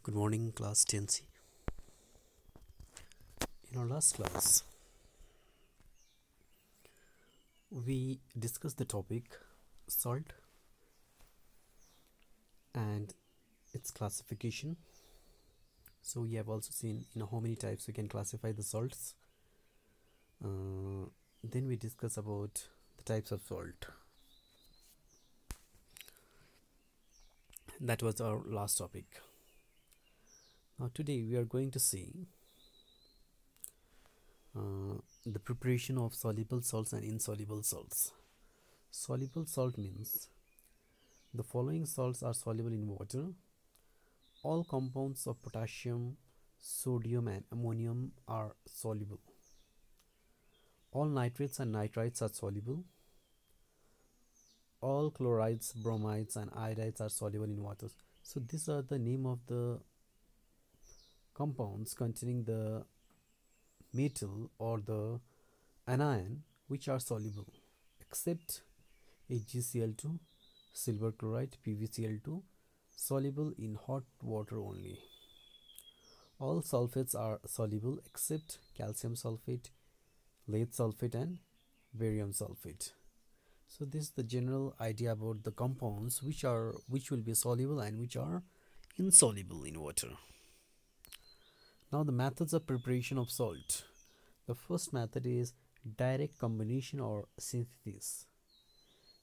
Good morning, class 10C. In our last class, we discussed the topic salt and its classification. So we have also seen how many types we can classify the salts. Then we discuss about the types of salt. That was our last topic. Now today we are going to see the preparation of soluble salts and insoluble salts. Soluble salt means the following salts are soluble in water. All compounds of potassium, sodium and ammonium are soluble. All nitrates and nitrites are soluble. All chlorides, bromides and iodides are soluble in water. So these are the name of the compounds containing the metal or the anion which are soluble, except HgCl2, silver chloride, PbCl2, soluble in hot water only. All sulfates are soluble except calcium sulfate, lead sulfate and barium sulfate. So this is the general idea about the compounds which will be soluble and which are insoluble in water. Now the methods of preparation of salt. The first method is direct combination or synthesis.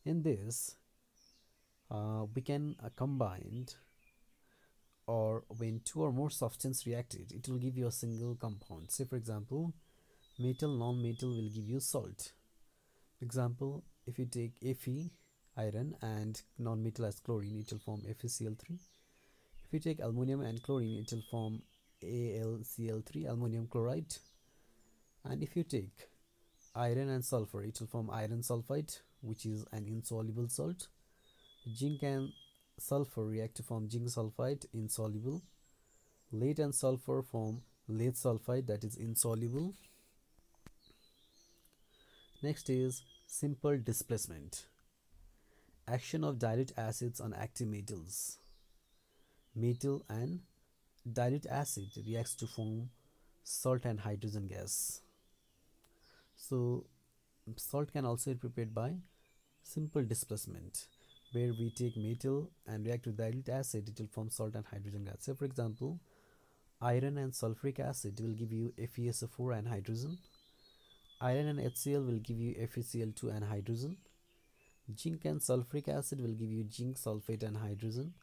In this we can combine, or when two or more substances reacted, it will give you a single compound. Say for example, metal non-metal will give you salt. Example, if you take Fe, iron, and non-metal as chlorine, it will form FeCl3. If you take aluminum and chlorine, it will form AlCl3, aluminum chloride. And if you take iron and sulfur, it will form iron sulfide, which is an insoluble salt. Zinc and sulfur react to form zinc sulfide, insoluble. Lead and sulfur form lead sulfide, that is insoluble. Next is simple displacement. Action of dilute acids on active metals. Metal and dilute acid reacts to form salt and hydrogen gas. So salt can also be prepared by simple displacement, where we take metal and react with dilute acid, it will form salt and hydrogen gas. So for example, iron and sulfuric acid will give you FeSO4 and hydrogen. Iron and HCl will give you FeCl2 and hydrogen. Zinc and sulfuric acid will give you zinc sulfate and hydrogen.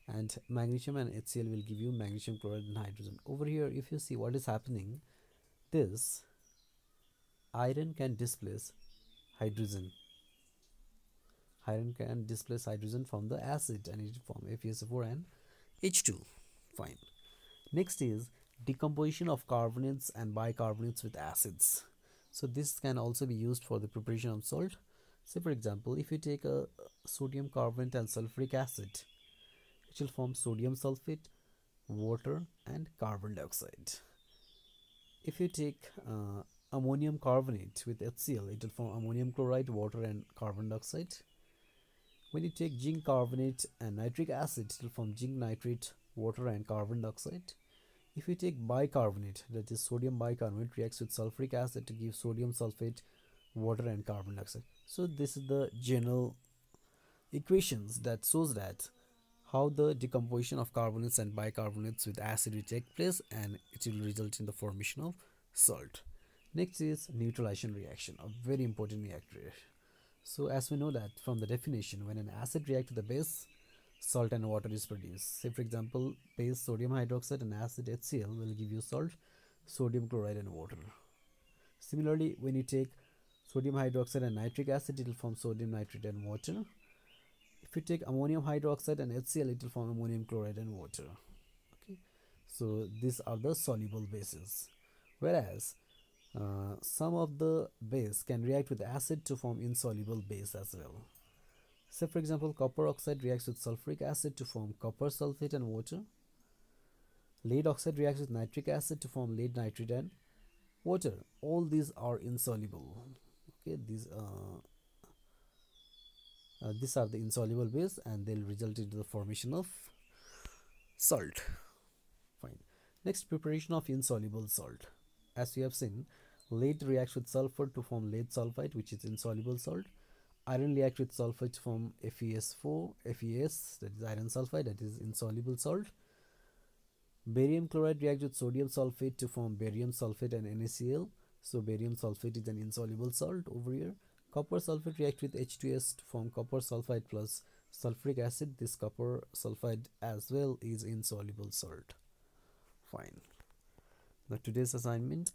And magnesium and HCl will give you magnesium chloride and hydrogen. Over here, if you see what is happening, this iron can displace hydrogen. Iron can displace hydrogen from the acid and it will form FeSO4 and H2. Fine. Next is decomposition of carbonates and bicarbonates with acids. So this can also be used for the preparation of salt. Say for example, if you take a sodium carbonate and sulfuric acid, it will form sodium sulfate, water and carbon dioxide. If you take ammonium carbonate with HCl, it will form ammonium chloride, water and carbon dioxide. When you take zinc carbonate and nitric acid, it will form zinc nitrate, water and carbon dioxide. If you take bicarbonate, that is sodium bicarbonate, reacts with sulfuric acid to give sodium sulfate, water and carbon dioxide. So this is the general equations that shows that how the decomposition of carbonates and bicarbonates with acid will take place, and it will result in the formation of salt. Next is neutralization reaction, a very important reactor. So as we know that from the definition, when an acid reacts to the base, salt and water is produced. Say for example, base sodium hydroxide and acid HCl will give you salt, sodium chloride and water. Similarly, when you take sodium hydroxide and nitric acid, it will form sodium nitrate and water. If you take ammonium hydroxide and HCl, it will form ammonium chloride and water. Okay, so these are the soluble bases. Whereas some of the base can react with acid to form insoluble base as well. Say for example, copper oxide reacts with sulfuric acid to form copper sulfate and water. Lead oxide reacts with nitric acid to form lead nitrate and water. All these are insoluble. Okay, these are the insoluble base and they'll result into the formation of salt. Next, preparation of insoluble salt. As we have seen, lead reacts with sulfur to form lead sulfide, which is insoluble salt. Iron reacts with sulfur to form FeS4, FeS, that is iron sulfide, that is insoluble salt. Barium chloride reacts with sodium sulfate to form barium sulfate and NaCl. So barium sulfate is an insoluble salt over here. Copper sulfate reacts with H2S to form copper sulfide plus sulfuric acid. This copper sulfide as well is insoluble salt. Fine. Now today's assignment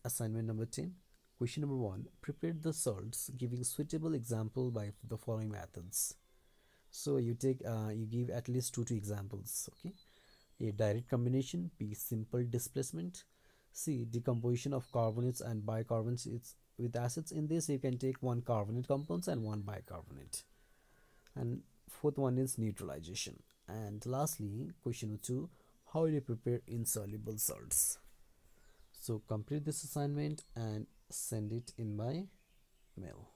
number 10. Question number 1. Prepare the salts giving suitable example by the following methods. So you give at least two examples. Okay. A, direct combination. B, simple displacement. C, decomposition of carbonates and bicarbonates with acids. In this you can take one carbonate compounds and one bicarbonate. And fourth one is neutralization. And lastly, question 2, how do you prepare insoluble salts? So complete this assignment and send it in by mail.